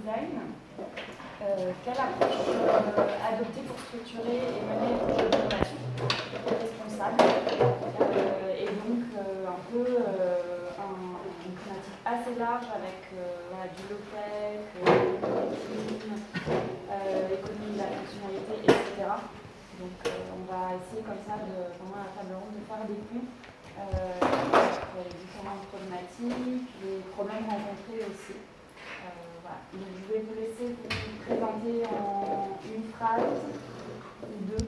design. Quelle approche adopter pour structurer et mener le projet automatique responsable et donc un peu une thématique assez large avec du low-tech, économie de la fonctionnalité, etc. Donc on va essayer comme ça, pendant la table ronde, de faire des ponts entre les différentes problématiques, les problèmes rencontrés aussi. Voilà. Donc, je vais vous laisser vous présenter en une phrase ou deux,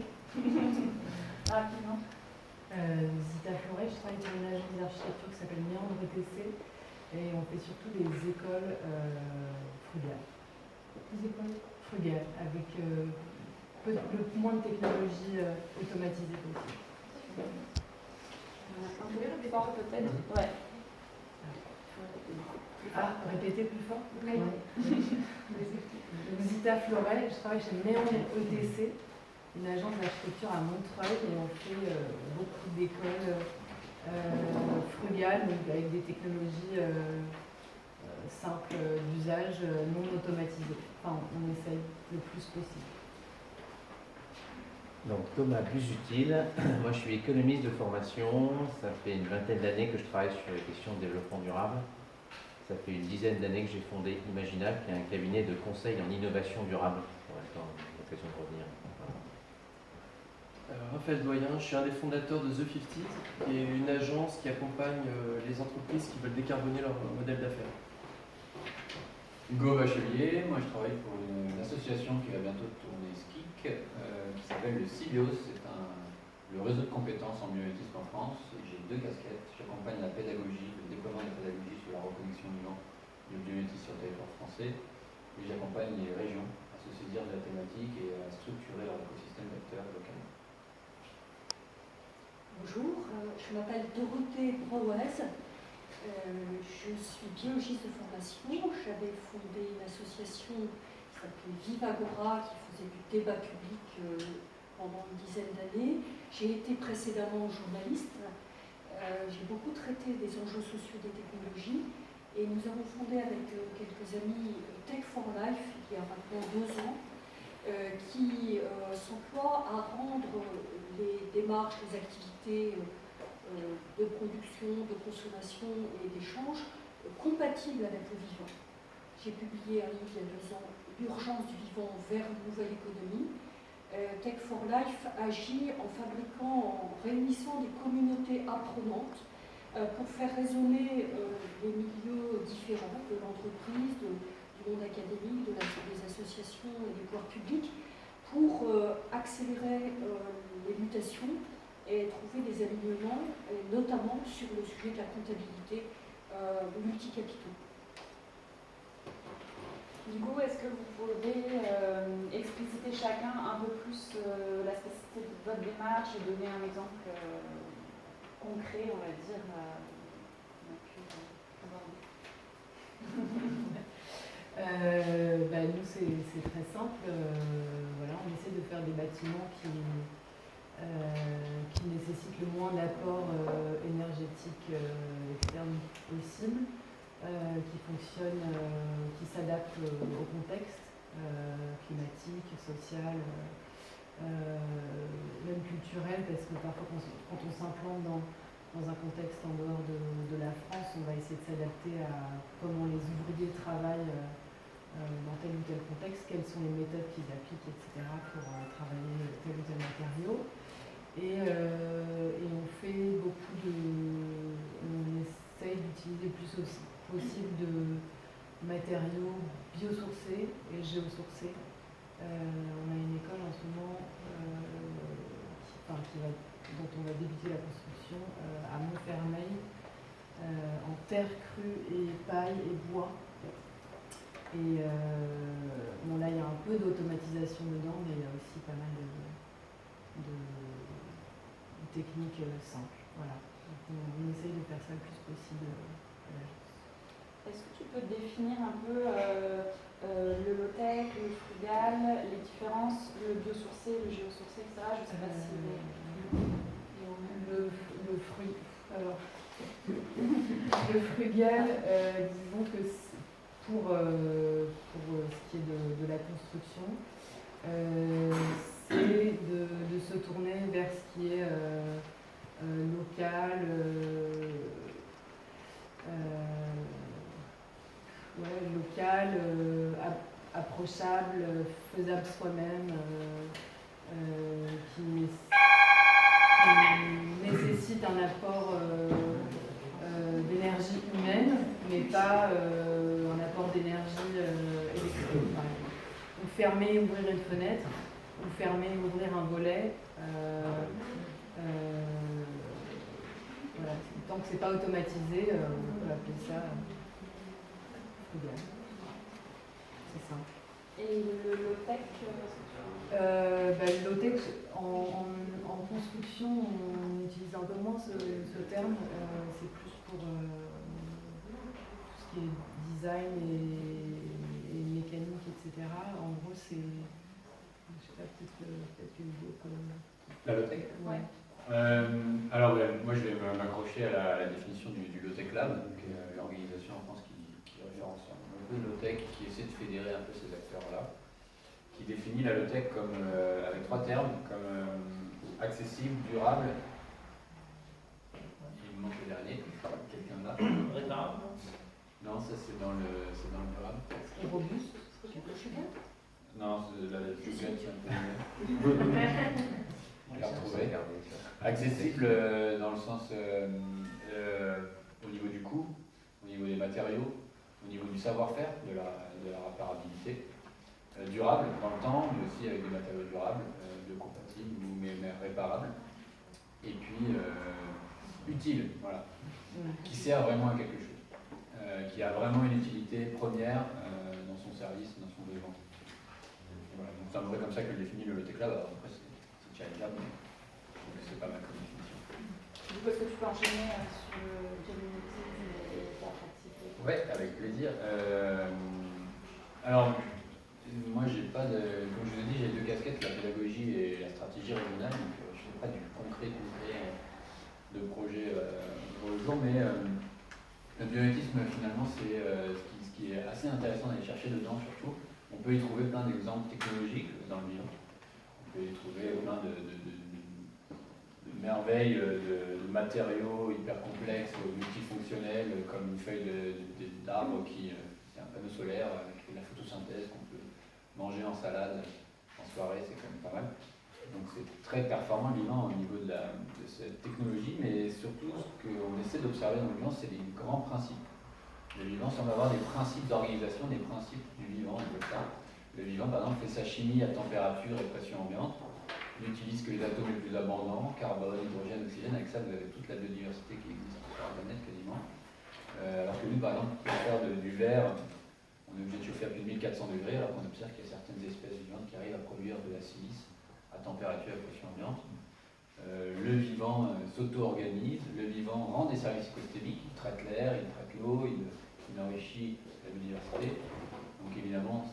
rapidement. Zita Fleuret, je travaille pour une agence d'architecture qui s'appelle Méandre ETC et on fait surtout des écoles frugales. Des écoles frugales avec le moins de technologie automatisée possible. Un peu plus fort peut-être. Ouais. Ah, répétez plus fort. Oui. Zita Fleuret, je travaille chez Méandre ETC, une agence d'architecture à Montreuil et on fait beaucoup d'écoles frugales, donc avec des technologies simples d'usage, non automatisées. Enfin, on essaye le plus possible. Donc Thomas Busuttil, moi je suis économiste de formation, ça fait une vingtaine d'années que je travaille sur les questions de développement durable. Ça fait une dizaine d'années que j'ai fondé Imaginal, qui est un cabinet de conseil en innovation durable. On va avoir l'occasion de revenir. Raphaël Doyen, je suis un des fondateurs de The 50, qui est une agence qui accompagne les entreprises qui veulent décarboner leur modèle d'affaires. Hugo Bachelier, moi je travaille pour une association qui va bientôt tourner SKIC, qui s'appelle le CIBIOS, c'est le réseau de compétences en biométrisme en France. J'ai deux casquettes, j'accompagne la pédagogie, le déploiement de la pédagogie sur la reconnexion vivant du biométrisme sur le territoire français, et j'accompagne les régions à se saisir de la thématique et à structurer leur écosystème d'acteurs localement. Bonjour, je m'appelle Dorothée Brouaz. Je suis biologiste de formation. J'avais fondé une association qui s'appelait Vivagora, qui faisait du débat public pendant une dizaine d'années. J'ai été précédemment journaliste. J'ai beaucoup traité des enjeux sociaux des technologies et nous avons fondé avec quelques amis Tech for Life il y a maintenant 2 ans, qui s'emploie à rendre les démarches, les activités de production, de consommation et d'échange compatibles avec le vivant. J'ai publié un livre il y a 2 ans, L'urgence du vivant vers une nouvelle économie. Tech for Life agit en fabriquant, en réunissant des communautés apprenantes pour faire résonner les milieux différents de l'entreprise, du monde académique, des associations et des pouvoirs publics, pour accélérer les mutations et trouver des alignements, et notamment sur le sujet de la comptabilité multicapitaux. Du coup, est-ce que vous pourriez expliciter chacun un peu plus la spécificité de votre démarche et donner un exemple concret, on va dire, qu'on a pu aborder? Nous, c'est très simple. Voilà, on essaie de faire des bâtiments qui nécessitent le moins d'apport énergétique externe possible, qui fonctionnent, qui s'adaptent au contexte climatique, social, même culturel, parce que parfois quand on s'implante dans un contexte en dehors de la France, on va essayer de s'adapter à comment les ouvriers travaillent dans tel ou tel contexte, quelles sont les méthodes qu'ils appliquent, etc., pour travailler tel ou tel matériau. Et on fait beaucoup on essaye d'utiliser le plus possible de matériaux biosourcés et géosourcés. On a une école en ce moment dont on va débuter la construction à Montfermeil, en terre crue et paille et bois. Et là, il y a un peu d'automatisation dedans, mais il y a aussi pas mal de techniques simples. Voilà. Donc on essaye de faire ça le plus possible à l'agence. Est-ce que tu peux définir un peu le low-tech, le frugal, les différences, le biosourcé, le géosourcé, etc. Je ne sais pas si le frugal, disons que pour construction, c'est de se tourner vers ce qui est local, approchable, faisable soi-même, qui nécessite un apport d'énergie humaine, mais pas un apport d'énergie électrique, par exemple. Ou fermer et ouvrir une fenêtre, ou fermer et ouvrir un volet. Voilà. Tant que c'est pas automatisé, on peut appeler ça frugal. C'est ça. Et le low-tech Le low-tech, en construction, on utilise un peu moins ce terme. C'est plus pour tout ce qui est design et mécanique, etc. En gros, c'est... Je sais pas, peut-être que Hugo peut... La low-tech. Ouais. Alors, moi, je vais m'accrocher à la définition du low-tech lab, donc l'organisation en France qui référence un peu low-tech, qui essaie de fédérer un peu ces acteurs-là, qui définit la low-tech comme, avec 3 termes, comme accessible, durable. Il me manque le dernier, quelqu'un là. Réparable. Non, ça c'est dans le durable. Et robuste. Non, c'est la Google qui est un peu on l'a retrouvé. Accessible dans le sens au niveau du coût, au niveau des matériaux, au niveau du savoir-faire, de la réparabilité. Durable dans le temps, mais aussi avec des matériaux durables, biocompatibles mais réparables. Et puis utile, voilà, qui sert vraiment à quelque chose, qui a vraiment une utilité première dans son service, dans son besoin. Voilà, donc c'est à peu près comme ça que je définis le low-tech lab. Alors après, c'est challengeable, mais c'est pas mal comme définition. Du coup, est-ce que tu peux enchaîner sur le génétisme et ta pratique? Ouais, avec plaisir. Alors, moi, j'ai pas de. Comme je vous ai dit, j'ai 2 casquettes, la pédagogie et la stratégie régionale. Donc, je ne fais pas du concret de projet pour le jour, mais le bioéthisme, finalement, c'est ce qui est assez intéressant d'aller chercher dedans, surtout. On peut y trouver plein d'exemples technologiques dans le vivant. On peut y trouver plein de merveilles, de matériaux hyper complexes, multifonctionnels, comme une feuille d'arbre qui est un panneau solaire avec de la photosynthèse qu'on peut manger en salade en soirée, c'est quand même pas mal. Donc c'est très performant le vivant au niveau de cette technologie, mais surtout ce qu'on essaie d'observer dans le vivant, c'est les grands principes. Le vivant semble avoir des principes d'organisation, des principes du vivant, Le vivant, par exemple, fait sa chimie à température et pression ambiante. Il n'utilise que les atomes les plus abondants, carbone, hydrogène, oxygène. Avec ça, vous avez toute la biodiversité qui existe sur la planète quasiment. Alors que nous, par exemple, pour faire du verre, on est obligé de chauffer à plus de 1400 degrés, alors qu'on observe qu'il y a certaines espèces vivantes qui arrivent à produire de la silice à température et pression ambiante. Le vivant s'auto-organise, le vivant rend des services écosystémiques, il traite l'air, il traite l'eau, il enrichit la biodiversité. Donc évidemment,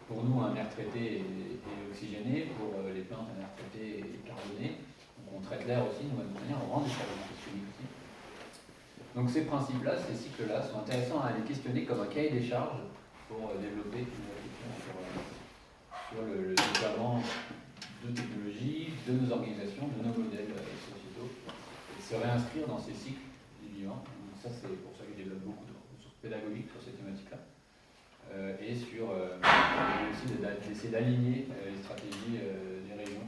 pour nous, un air traité est oxygéné, pour les plantes, un air traité est carboné. Donc on traite l'air aussi, de notre manière, on rend des services écosystémiques aussi. Donc ces principes-là, ces cycles-là sont intéressants à les questionner comme un cahier des charges pour développer une réflexion sur le déploiement de technologies, de nos organisations, de nos modèles sociétaux, et se réinscrire dans ces cycles du vivant. Donc ça, c'est pour ça que je développe beaucoup de ressources pédagogiques sur ces thématiques-là. Et sur aussi d'essayer d'aligner les stratégies des régions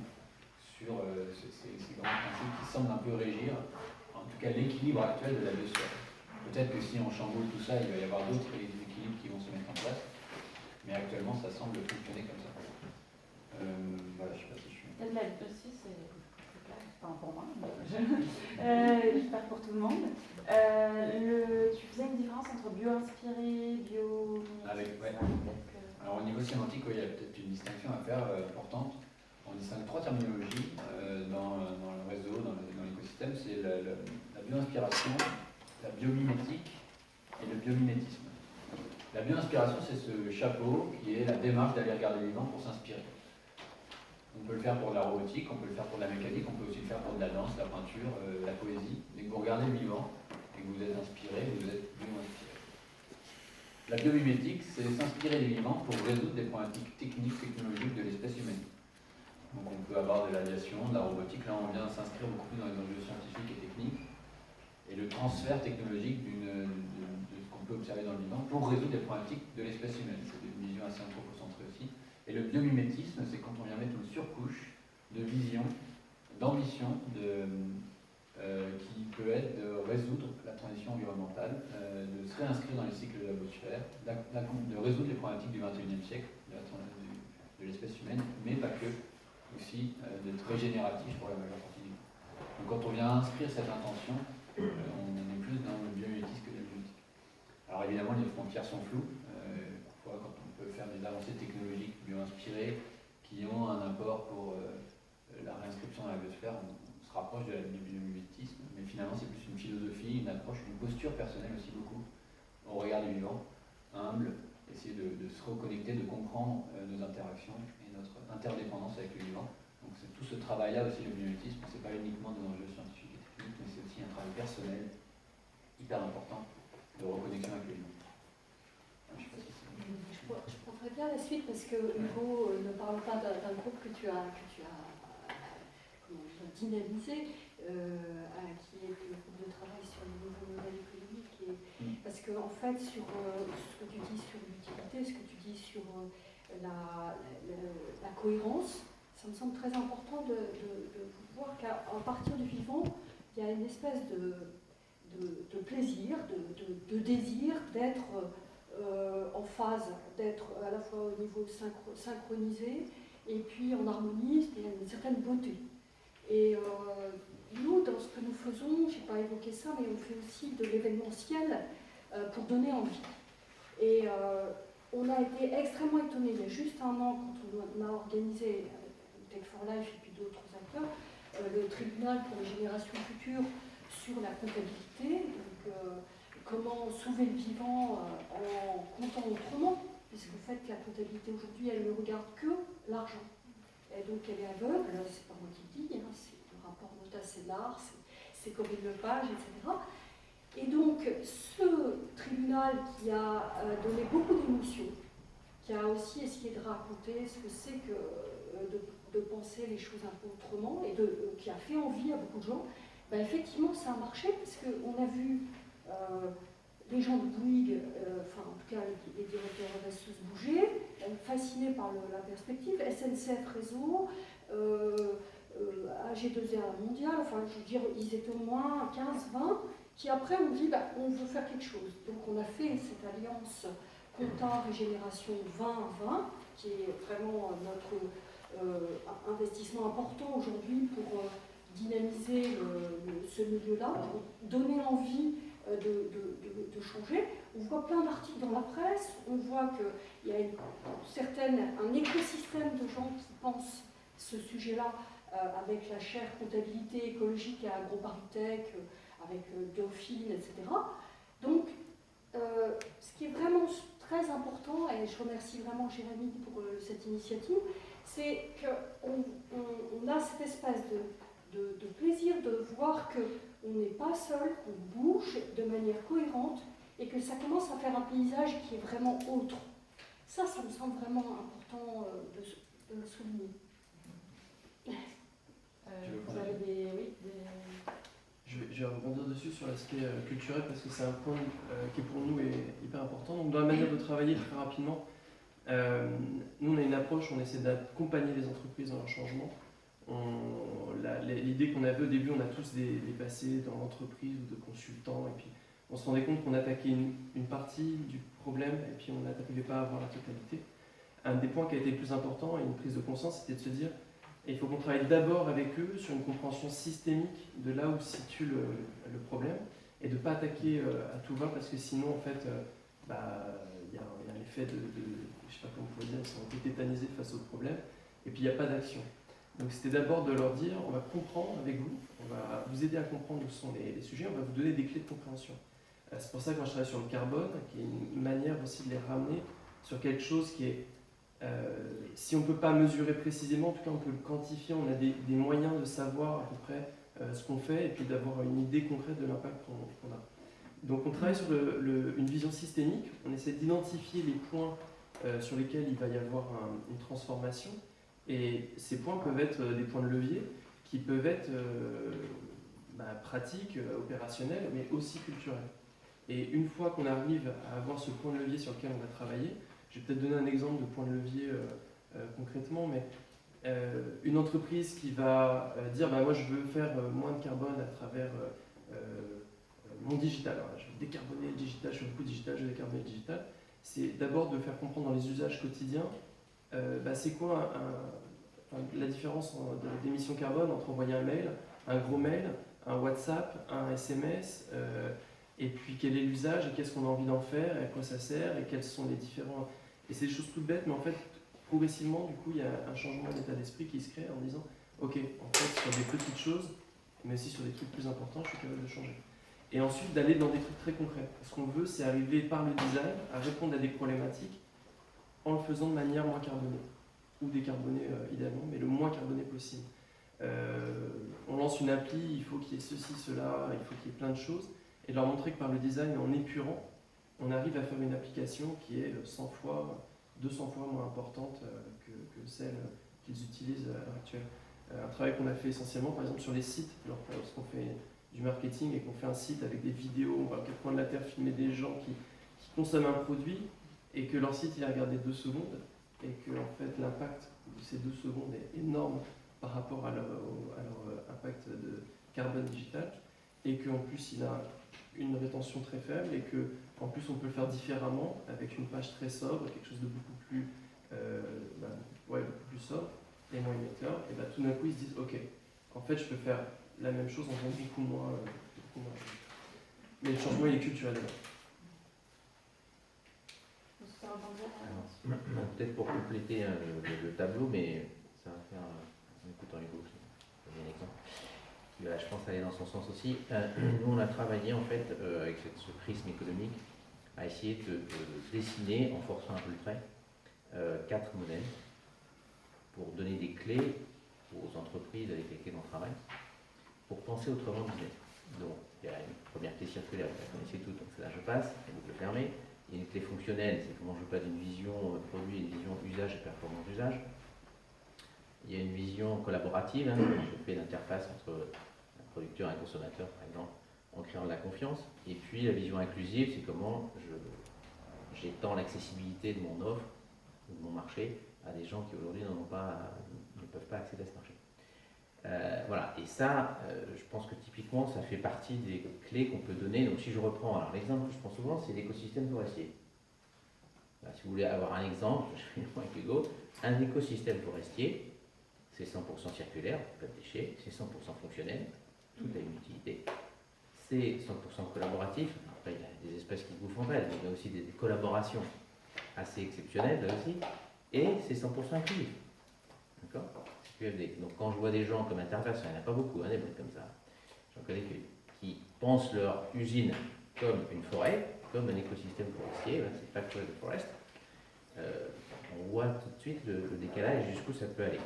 sur ces grands principes qui semblent un peu régir, en tout cas, l'équilibre actuel de la biosphère. Peut-être que si on chamboule tout ça, il va y avoir d'autres équilibres qui vont se mettre en place, mais actuellement, ça semble fonctionner comme ça. Voilà, je ne sais pas si je suis... Peut-être la aussi, c'est clair, enfin pour moi, j'espère pour tout le monde. Tu faisais une différence entre bio-inspiré, ouais. Alors au niveau sémantique, il y a peut-être une distinction à faire importante. On distingue 3 terminologies dans le réseau, dans l'écosystème. C'est la bio-inspiration, la biomimétique et le biomimétisme. La bio-inspiration, c'est ce chapeau qui est la démarche d'aller regarder le vivant pour s'inspirer. On peut le faire pour de la robotique, on peut le faire pour de la mécanique, on peut aussi le faire pour de la danse, la peinture, la poésie. Dès que vous regardez le vivant et que vous êtes inspiré, vous êtes bio-inspiré. La biomimétique, c'est s'inspirer des vivants pour résoudre des problématiques techniques, technologiques de l'espèce humaine. Donc on peut avoir de l'aviation, de la robotique, là on vient s'inscrire beaucoup plus dans les enjeux scientifiques et techniques, et le transfert technologique de ce qu'on peut observer dans le vivant pour résoudre des problématiques de l'espèce humaine. C'est une vision assez anthropocentrée aussi. Et le biomimétisme, c'est quand on vient mettre une surcouche de vision, d'ambition, qui peut être de résoudre la transition environnementale, de se réinscrire dans les cycles de l'atmosphère, de résoudre les problématiques du XXIe siècle, de l'espèce humaine, mais pas que, aussi d'être régénératif pour la majeure partie du temps. Donc quand on vient inscrire cette intention, on est plus dans le biomimétisme que dans le biomimétique. Alors évidemment, les frontières sont floues. Parfois, quand on peut faire des avancées technologiques bio-inspirées qui ont un apport pour la réinscription dans la biosphère, on se rapproche du biomimétisme, mais finalement c'est plus une philosophie, une approche, une posture personnelle aussi beaucoup au regard du vivant, humble, essayer de se reconnecter, de comprendre nos interactions et notre interdépendance avec le vivant. Donc c'est tout ce travail-là aussi, le biomimétisme, c'est pas uniquement des enjeux scientifiques et techniques, mais c'est aussi un travail personnel hyper important de reconnexion avec le vivant. Je prendrais bien la suite parce que Hugo ne parle pas d'un groupe que tu as dynamisé, qui est le groupe de travail sur les nouveaux modèles économiques. Parce que en fait, sur ce que tu dis sur l'utilité, ce que tu dis sur la cohérence, ça me semble très important de voir qu'à partir du vivant, il y a une espèce de plaisir, de désir d'être en phase, d'être à la fois au niveau synchronisé et puis en harmonie, il y a une certaine beauté. Et nous, dans ce que nous faisons, je n'ai pas évoqué ça, mais on fait aussi de l'événementiel pour donner envie. Et on a été extrêmement étonnés, il y a juste un an, quand on a organisé avec Tech for Life et puis d'autres acteurs, le tribunal pour les générations futures sur la comptabilité, donc comment sauver le vivant en comptant autrement, puisque en fait la comptabilité aujourd'hui elle ne regarde que l'argent. Et donc elle est aveugle, c'est pas moi qui le dis, hein, c'est le rapport Nota-Sénar, c'est Corinne Lepage, etc. Et donc ce tribunal qui a donné beaucoup d'émotions, qui a aussi essayé de raconter ce que c'est que de penser les choses un peu autrement, et qui a fait envie à beaucoup de gens, ben effectivement ça a marché, parce qu'on a vu les gens de Bouygues, enfin en tout cas les directeurs restent se bouger, fascinés par la perspective, SNCF Réseau, AG2R Mondial, enfin je veux dire, ils étaient au moins 15-20, qui après ont dit bah, on veut faire quelque chose. Donc on a fait cette alliance Compta Régénération 2020, qui est vraiment notre investissement important aujourd'hui pour dynamiser ce milieu-là, pour donner envie de changer. On voit plein d'articles dans la presse, on voit qu'il y a un écosystème de gens qui pensent ce sujet-là avec la chaire comptabilité écologique à AgroParisTech, avec Dauphine, etc. Donc, ce qui est vraiment très important, et je remercie vraiment Jérémy pour cette initiative, c'est qu'on a cette espèce de plaisir de voir qu'on n'est pas seul, qu'on bouge de manière cohérente et que ça commence à faire un paysage qui est vraiment autre. Ça me semble vraiment important de le souligner. Vous avez des... Je vais rebondir dessus sur l'aspect culturel parce que c'est un point qui pour nous est hyper important. Donc dans la manière de travailler très rapidement, nous on a une approche, on essaie d'accompagner les entreprises dans leur changement. L'idée qu'on avait au début, on a tous des passés dans l'entreprise ou de consultants, et puis on se rendait compte qu'on attaquait une partie du problème et puis on n'arrivait pas à avoir la totalité. Un des points qui a été le plus important et une prise de conscience, c'était de se dire il faut qu'on travaille d'abord avec eux sur une compréhension systémique de là où se situe le problème et de ne pas attaquer à tout va parce que sinon en fait y a un effet de je sais pas comment on pourrait dire, ils sont tétanisés face au problème et puis il n'y a pas d'action. Donc c'était d'abord de leur dire on va comprendre avec vous, on va vous aider à comprendre où sont les sujets, on va vous donner des clés de compréhension. C'est pour ça que moi je travaille sur le carbone, qui est une manière aussi de les ramener sur quelque chose qui est si on ne peut pas mesurer précisément, en tout cas on peut le quantifier, on a des moyens de savoir à peu près ce qu'on fait et puis d'avoir une idée concrète de l'impact qu'on a. Donc on travaille sur une vision systémique, on essaie d'identifier les points sur lesquels il va y avoir une transformation, et ces points peuvent être des points de levier qui peuvent être pratiques, opérationnels, mais aussi culturels. Et une fois qu'on arrive à avoir ce point de levier sur lequel on va travailler, je vais peut-être donner un exemple de point de levier concrètement, mais une entreprise qui va dire moi je veux faire moins de carbone à travers mon digital. Alors, je vais décarboner le digital, je fais beaucoup de digital, je vais décarboner le digital. C'est d'abord de faire comprendre dans les usages quotidiens c'est quoi la différence d'émission carbone entre envoyer un mail, un gros mail, un WhatsApp, un SMS, et puis quel est l'usage et qu'est-ce qu'on a envie d'en faire et à quoi ça sert et quels sont les différents... Et c'est des choses toutes bêtes, mais en fait, progressivement, du coup, il y a un changement d'état d'esprit qui se crée en disant ok, en fait, sur des petites choses, mais aussi sur des trucs plus importants, je suis capable de changer. Et ensuite, d'aller dans des trucs très concrets. Ce qu'on veut, c'est arriver par le design à répondre à des problématiques en le faisant de manière moins carbonée, ou décarbonée idéalement, mais le moins carboné possible. On lance une appli, il faut qu'il y ait ceci, cela, il faut qu'il y ait plein de choses, et leur montrer que par le design, en épurant, on arrive à faire une application qui est 100 fois, 200 fois moins importante que celle qu'ils utilisent à l'heure actuelle. Un travail qu'on a fait essentiellement, par exemple, sur les sites, lorsqu'on fait du marketing et qu'on fait un site avec des vidéos, on va à quatre coins de la Terre filmer des gens qui consomment un produit, et que leur site il a regardé 2 secondes, et que en fait, l'impact de ces 2 secondes est énorme par rapport à leur impact de carbone digital, et qu'en plus il a une rétention très faible, et qu'en plus on peut le faire différemment, avec une page très sobre, quelque chose de beaucoup plus, beaucoup plus sobre, et moins émetteur, et tout d'un coup ils se disent ok, en fait je peux faire la même chose en faisant beaucoup moins. Mais le changement il est culturel d'abord. Peut-être pour compléter le tableau, mais ça va faire en écoutant Hugo, c'est un exemple qui va, je pense, aller dans son sens aussi. Nous, on a travaillé en fait avec ce prisme économique à essayer de dessiner, en forçant un peu le trait, 4 modèles pour donner des clés aux entreprises avec lesquelles on travaille pour penser autrement le business. Donc, il y a une première clé circulaire, vous la connaissez toutes, donc c'est là je passe, et vous le fermez. Il y a une clé fonctionnelle, c'est comment je passe d'une vision produit à une vision usage et performance d'usage. Il y a une vision collaborative, je fais l'interface entre un producteur et un consommateur, par exemple, en créant de la confiance. Et puis la vision inclusive, c'est comment j'étends l'accessibilité de mon offre ou de mon marché à des gens qui aujourd'hui ne peuvent pas accéder à ce marché. Voilà, et ça, je pense que typiquement, ça fait partie des clés qu'on peut donner. Donc si je reprends, alors l'exemple que je prends souvent, c'est l'écosystème forestier. Si vous voulez avoir un exemple, je fais le point avec Hugo, un écosystème forestier, c'est 100% circulaire, pas de déchets, c'est 100% fonctionnel, tout a une utilité, c'est 100% collaboratif, après il y a des espèces qui bouffent entre elles, mais il y a aussi des collaborations assez exceptionnelles là aussi, et c'est 100% inclusif. D'accord ? Donc quand je vois des gens comme interface, il n'y en a pas beaucoup, des boîtes comme ça, j'en connais qui pensent leur usine comme une forêt, comme un écosystème forestier, c'est Factory of the Forest, on voit tout de suite le décalage jusqu'où ça peut aller.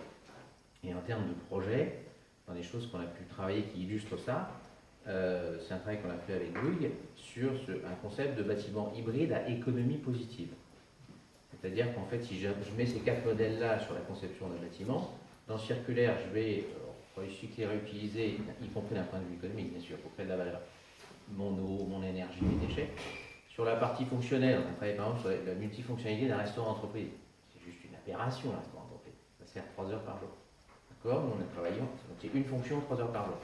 Et en termes de projet, dans les choses qu'on a pu travailler qui illustrent ça, c'est un travail qu'on a fait avec Bouygues sur un concept de bâtiment hybride à économie positive. C'est-à-dire qu'en fait, si je mets ces 4 modèles-là sur la conception d'un bâtiment, dans le circulaire, je vais recycler, réutiliser, y compris d'un point de vue économique, bien sûr, pour créer de la valeur, mon eau, mon énergie, mes déchets. Sur la partie fonctionnelle, on a travaillé par exemple sur la multifonctionnalité d'un restaurant d'entreprise. C'est juste une aberration, un restaurant d'entreprise. Ça sert 3 heures par jour. D'accord ? Nous, on a travaillé, donc c'est une fonction 3 heures par jour.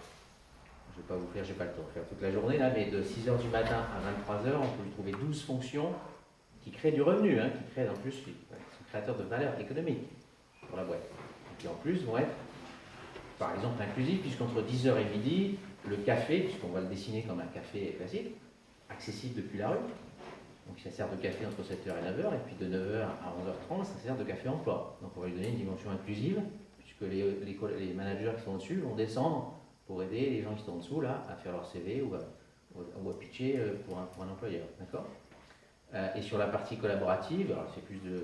Je ne vais pas vous faire, j'ai pas le temps de faire toute la journée, là, mais de 6 heures du matin à 23 heures, on peut lui trouver 12 fonctions qui créent du revenu, qui créent en plus, qui sont créateurs de valeur économique pour la boîte. Et qui en plus vont être, par exemple, inclusifs, puisqu'entre 10h et midi, le café, puisqu'on va le dessiner comme un café classique, accessible depuis la rue, donc ça sert de café entre 7h et 9h, et puis de 9h à 11h30, ça sert de café emploi. Donc on va lui donner une dimension inclusive, puisque les managers qui sont au-dessus vont descendre pour aider les gens qui sont en dessous là, à faire leur CV ou à pitcher pour un employeur. D'accord ? Et sur la partie collaborative, alors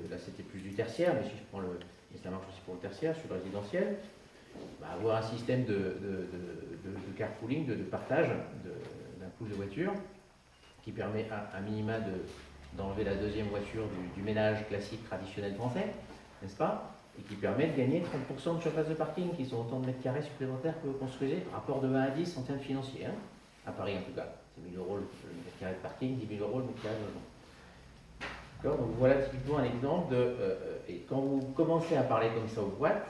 là c'était plus du tertiaire, mais si je prends et ça marche aussi pour le tertiaire, sur le résidentiel, avoir un système de carpooling, de partage d'un pool de voitures, qui permet à minima d'enlever la deuxième voiture du ménage classique traditionnel français, n'est-ce pas? Et qui permet de gagner 30% de surface de parking, qui sont autant de mètres carrés supplémentaires que vous construisez, rapport de 1 à 10 en termes financiers, hein, à Paris en tout cas. C'est 1 000 € le mètre carré de parking, 10 000 € le mètre carré de logement. D'accord, donc voilà typiquement un exemple de... et quand vous commencez à parler comme ça aux boîtes,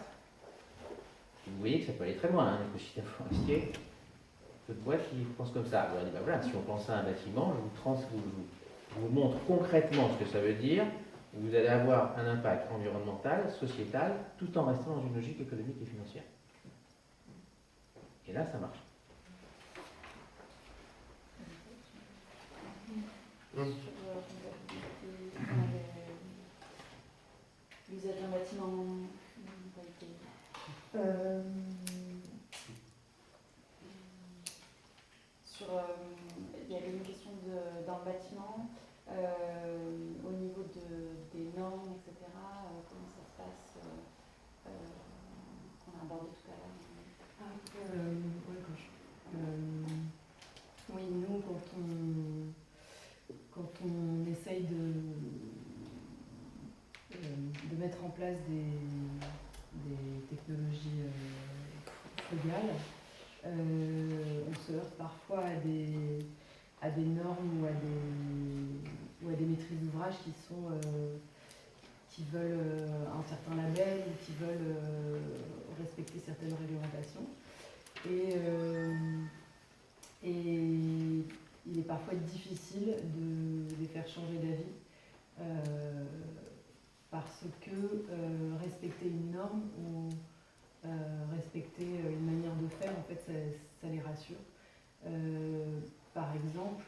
vous voyez que ça peut aller très loin, hein, l'écosystème forestier. D'autres boîtes qui pensent comme ça. Vous leur dites, bah voilà, si on pense à un bâtiment, je vous montre concrètement ce que ça veut dire. Vous allez avoir un impact environnemental, sociétal, tout en restant dans une logique économique et financière. Et là, ça marche. Vous êtes un bâtiment. Il y avait une question dans le bâtiment, au niveau des normes, etc. Comment ça se passe, qu'on a abordé tout à l'heure. Oui, nous, quand on essaye de mettre en place des technologies frugales, on se heurte parfois à des normes ou à des maîtrises d'ouvrage qui veulent un certain label ou qui veulent respecter certaines réglementations. Et il est parfois difficile de les faire changer d'avis parce que respecter une norme ou respecter une manière de faire, en fait, ça les rassure. Par exemple,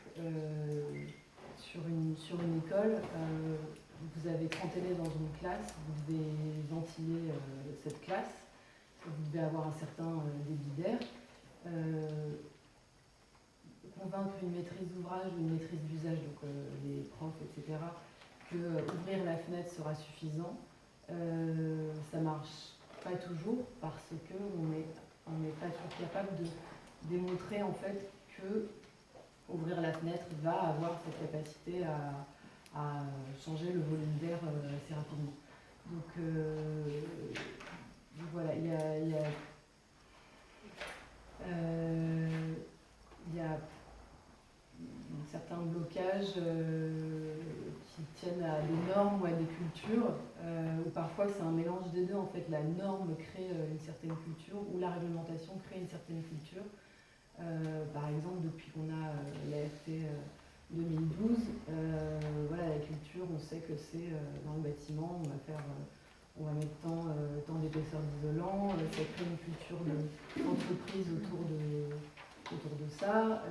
sur une école, vous avez 30 élèves dans une classe, vous devez ventiler cette classe, vous devez avoir un certain débit d'air. Convaincre une maîtrise d'ouvrage ou une maîtrise d'usage, donc les profs, etc., que ouvrir la fenêtre sera suffisant, ça marche pas toujours parce qu'on n'est pas toujours capable de démontrer en fait que ouvrir la fenêtre va avoir cette capacité à changer le volume d'air assez rapidement. Donc voilà, il y a certains blocages qui tiennent à des normes ou à des cultures, ou parfois c'est un mélange des deux. En fait, la norme crée une certaine culture, ou la réglementation crée une certaine culture. Par exemple, depuis qu'on a l'ART 2012, voilà, la culture, on sait que c'est dans le bâtiment, on va mettre tant d'épaisseur d'isolant, ça crée une culture d'entreprise autour de ça.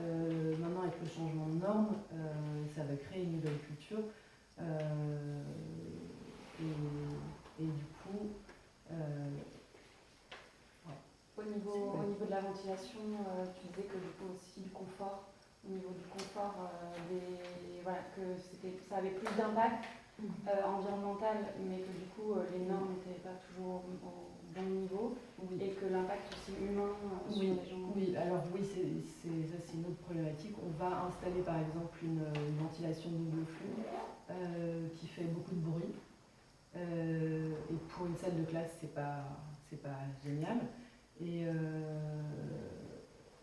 Maintenant, avec le changement de normes, ça va créer une nouvelle culture. Et du coup, Au niveau de la ventilation, tu disais que du coup aussi du confort, au niveau du confort, voilà, que ça avait plus d'impact environnemental, mais que du coup les normes n'étaient pas toujours au bon niveau, oui. Et que l'impact aussi humain sur les gens. Oui, alors oui, ça c'est une autre problématique. On va installer par exemple une ventilation double flux qui fait beaucoup de bruit. Et pour une salle de classe, c'est pas génial. Et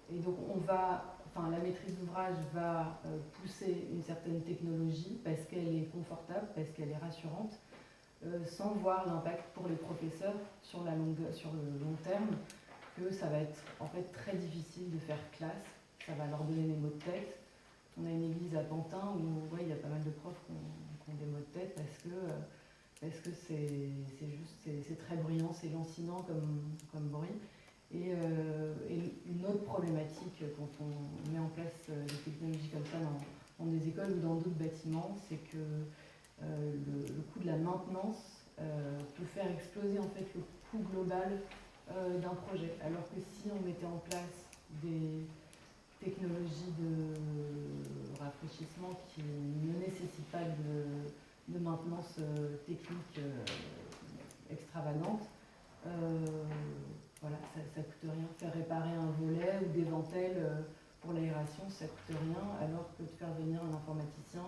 donc la maîtrise d'ouvrage va pousser une certaine technologie parce qu'elle est confortable, parce qu'elle est rassurante, sans voir l'impact pour les professeurs sur le long terme, que ça va être en fait très difficile de faire classe, ça va leur donner des maux de tête. On a une église à Pantin où il y a pas mal de profs qui ont des maux de tête parce que c'est très bruyant, c'est lancinant comme bruit. Et une autre problématique quand on met en place des technologies comme ça dans des écoles ou dans d'autres bâtiments, c'est que le coût de la maintenance peut faire exploser en fait le coût global d'un projet. Alors que si on mettait en place des technologies de rafraîchissement qui ne nécessitent pas de maintenance technique extravagante, voilà, ça coûte rien. Faire réparer un volet ou des dentelles pour l'aération, ça coûte rien, alors que de faire venir un informaticien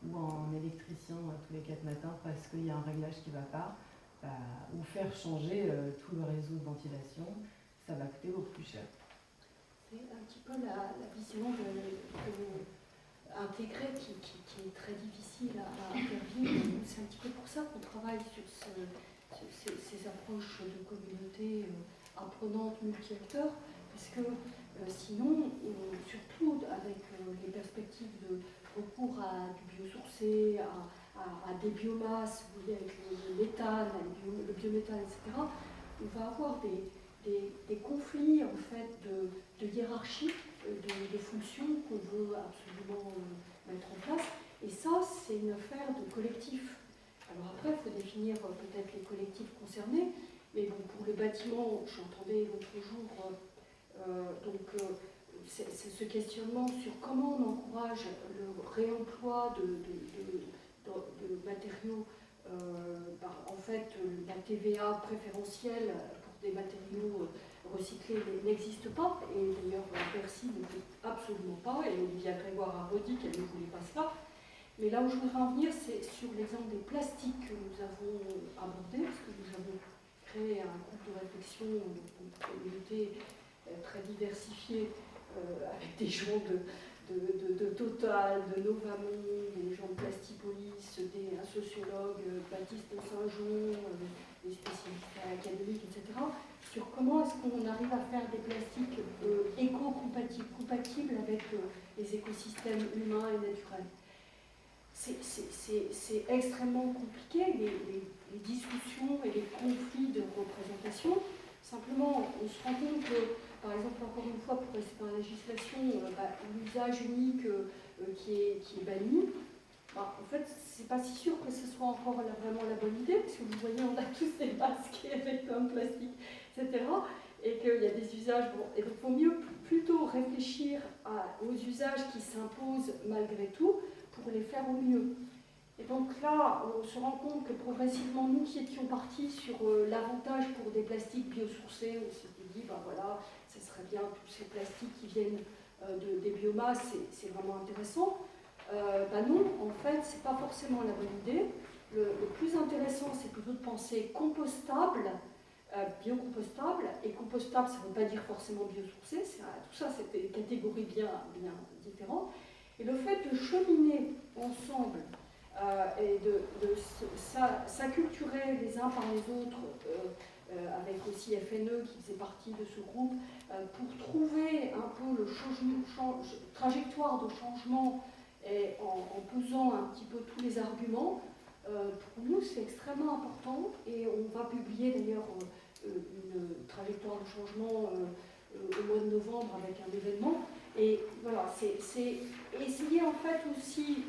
ou un électricien tous les 4 matins parce qu'il y a un réglage qui ne va pas, ou faire changer tout le réseau de ventilation, ça va coûter beaucoup plus cher. C'est un petit peu la vision intégrée qui est très difficile à faire vivre. C'est un petit peu pour ça qu'on travaille sur ces approches de communauté apprenantes, multi-acteurs, parce que sinon, surtout avec les perspectives de recours à du biosourcé, à des biomasses, vous voyez, avec le méthane, le biométhane, etc., on va avoir des conflits en fait de hiérarchie, de fonctions qu'on veut absolument mettre en place. Et ça, c'est une affaire de collectif. Alors après, il faut définir peut-être les collectifs concernés, mais bon, pour le bâtiment, j'entendais l'autre jour c'est ce questionnement sur comment on encourage le réemploi de matériaux. En fait, la TVA préférentielle pour des matériaux recyclés n'existe pas, et d'ailleurs Bercy ne veut absolument pas, et Olivia Grégoire a redit qu'elle ne voulait pas cela. Mais là où je voudrais en venir, c'est sur l'exemple des plastiques que nous avons abordé, parce que nous avons créé un groupe de réflexion, une communauté très diversifiée, avec des gens de Total, de Novamont, des gens de Plastipolis, un sociologue, Baptiste de Saint-Jean, des spécialistes académiques, etc., sur comment est-ce qu'on arrive à faire des plastiques éco-compatibles, compatibles avec les écosystèmes humains et naturels. C'est extrêmement compliqué, les discussions et les conflits de représentation. Simplement, on se rend compte que, par exemple, encore une fois, pour rester dans la législation, l'usage unique qui est banni, en fait, c'est pas si sûr que ce soit encore vraiment la bonne idée, parce que vous voyez, on a tous des masques avec un plastique, etc. Et qu'il y a des usages. Bon, et donc, il vaut mieux plutôt réfléchir aux usages qui s'imposent malgré tout pour les faire au mieux. Et donc là, on se rend compte que progressivement, nous qui étions partis sur l'avantage pour des plastiques biosourcés, on s'était dit, voilà, ce serait bien tous ces plastiques qui viennent des biomasses, c'est vraiment intéressant. Non, en fait, c'est pas forcément la bonne idée. Le plus intéressant, c'est plutôt de penser compostable, biocompostable, et compostable, ça ne veut pas dire forcément biosourcé, tout ça, c'est des catégories bien différentes. Et le fait de cheminer ensemble et de s'acculturer les uns par les autres, avec aussi FNE qui faisait partie de ce groupe, pour trouver un peu trajectoire de changement et en pesant un petit peu tous les arguments, pour nous c'est extrêmement important, et on va publier d'ailleurs une trajectoire de changement au mois de novembre avec un événement. Et voilà, c'est essayer en fait aussi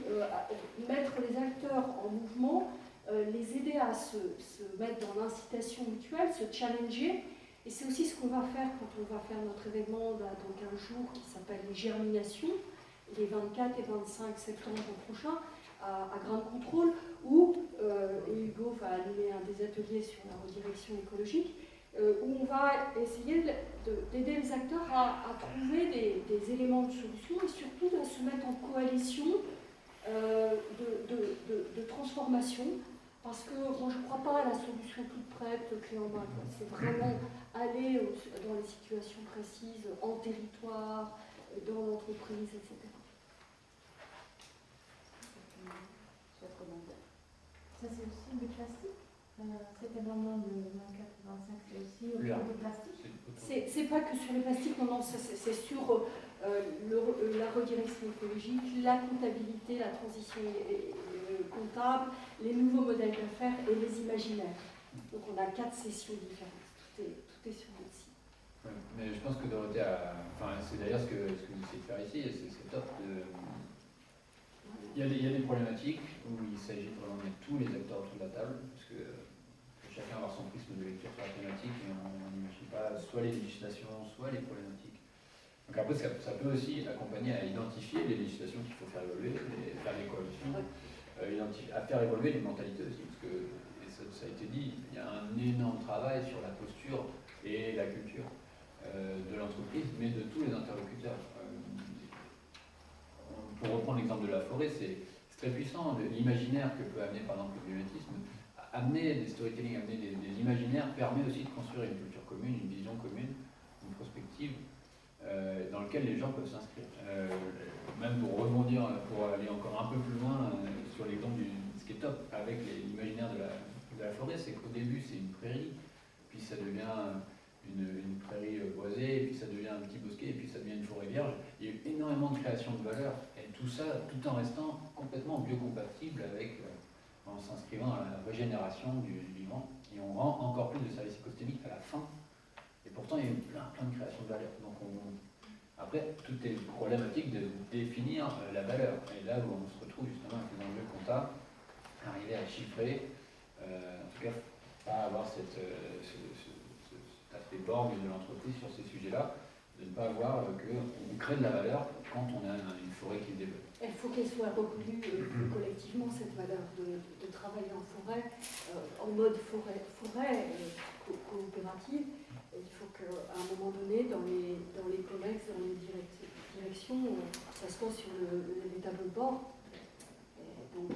mettre les acteurs en mouvement, les aider à se mettre dans l'incitation mutuelle, se challenger. Et c'est aussi ce qu'on va faire quand on va faire notre événement dans 15 jours qui s'appelle les Germinations, les 24 et 25 septembre prochains à Grain de Contrôle, où Hugo va animer un des ateliers sur la redirection écologique, où on va essayer d'aider les acteurs à trouver des éléments de solution et surtout de se mettre en coalition de transformation, parce que moi je ne crois pas à la solution toute prête, clé en main. C'est vraiment aller dans les situations précises, en territoire, dans l'entreprise, etc. Ça c'est aussi du plastique. Cet événement de 24-25, c'est aussi autour du plastique. C'est pas que sur les plastiques, non, c'est sur la redirection écologique, la comptabilité, la transition comptable, les nouveaux modèles d'affaires et les imaginaires. Donc on a 4 sessions différentes. Tout est sur le site. Ouais, mais je pense que Dorothée c'est d'ailleurs ce que vous essayez de faire ici, et c'est top. Il y a des problématiques où il s'agit vraiment de mettre tous les acteurs autour de la table, parce que chacun avoir son prisme de lecture sur la thématique, et on n'imagine pas soit les législations, soit les problématiques. Donc après, ça peut aussi accompagner à identifier les législations qu'il faut faire évoluer, faire des coalitions, à faire évoluer les mentalités aussi, parce que, et ça a été dit, il y a un énorme travail sur la posture et la culture de l'entreprise, mais de tous les interlocuteurs. forêt, c'est très puissant. L'imaginaire que peut amener par exemple le mimétisme, amener des storytelling, amener des imaginaires permet aussi de construire une culture commune, une vision commune, une prospective dans lequel les gens peuvent s'inscrire. Même pour rebondir, pour aller encore un peu plus loin sur l'exemple du ce qui est top avec l'imaginaire de la forêt, c'est qu'au début c'est une prairie, puis ça devient une prairie boisée, et puis ça devient un petit bosquet, et puis ça devient une forêt vierge. Il y a eu énormément de création de valeur, et tout ça tout en restant complètement biocompatible avec, en s'inscrivant dans la régénération du vivant, et on rend encore plus de services écosystémiques à la fin. Et pourtant il y a eu plein de créations de valeur. Donc après, tout est problématique de définir la valeur. Et là où on se retrouve justement avec les enjeux comptables, arriver à chiffrer, en tout cas pas avoir cet aspect borgne de l'entreprise sur ces sujets-là, de ne pas voir qu'on crée de la valeur quand on a une forêt qui se développe. Il faut qu'elle soit reconnue collectivement, cette valeur de travailler en forêt, en mode forêt coopérative. Et il faut qu'à un moment donné, dans les COMEX, dans les directions, ça se passe sur les tableaux de bord. Et donc,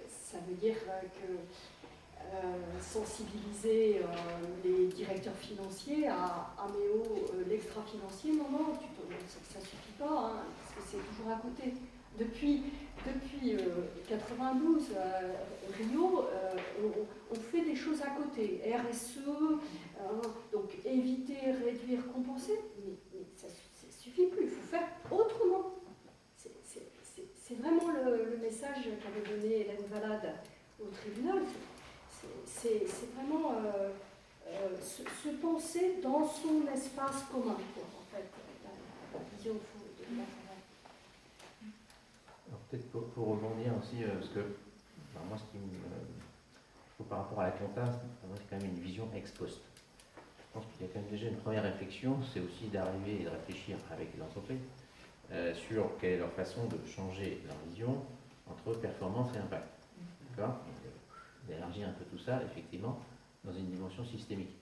ça veut dire que sensibiliser les directeurs financiers à l'extra-financier, non, ça ne suffit pas, hein, parce que c'est toujours à côté. Depuis 92, Rio, on fait des choses à côté, RSE, donc éviter, réduire, compenser, mais ça ne suffit plus, il faut faire autrement. C'est vraiment le message qu'avait donné Hélène Valade au tribunal. C'est vraiment se penser dans son espace commun, quoi, en fait, la vision de la forêt. Alors peut-être pour rebondir aussi, parce que moi ce qui par rapport à la compta, c'est quand même une vision ex post. Je pense qu'il y a quand même déjà une première réflexion, c'est aussi d'arriver et de réfléchir avec les entreprises sur quelle est leur façon de changer leur vision entre performance et impact. D'accord ? D'élargir un peu tout ça, effectivement, dans une dimension systémique.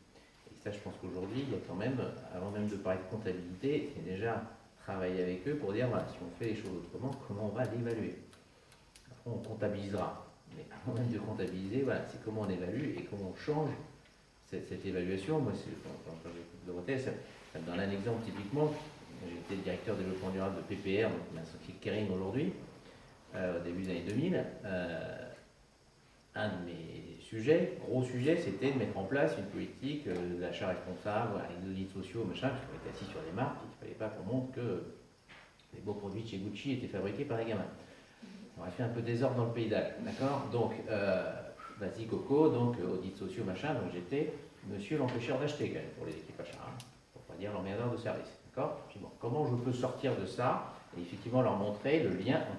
Et ça, je pense qu'aujourd'hui, il y a quand même, avant même de parler de comptabilité, c'est déjà travailler avec eux pour dire, voilà, si on fait les choses autrement, comment on va l'évaluer. Après, on comptabilisera. Mais avant même de comptabiliser, voilà, c'est comment on évalue et comment on change cette évaluation. Moi, quand j'écoute Dorothée, ça me donne un exemple typiquement. J'ai été directeur développement durable de PPR, donc ma société Kering aujourd'hui, au début des années 2000. Un de mes sujets, gros sujet, c'était de mettre en place une politique d'achat responsable, avec des audits sociaux, machin, parce qu'on était assis sur des marques, il ne fallait pas qu'on montre que les beaux produits de chez Gucci étaient fabriqués par des gamins. Ça aurait fait un peu désordre dans le paysage, d'accord ? Donc, vas-y Coco, donc audits sociaux, machin, donc j'étais monsieur l'empêcheur d'acheter quand même pour les équipes achats, hein, pour pas dire l'emmerdeur de service, d'accord ? Puis bon, comment je peux sortir de ça et effectivement leur montrer le lien entre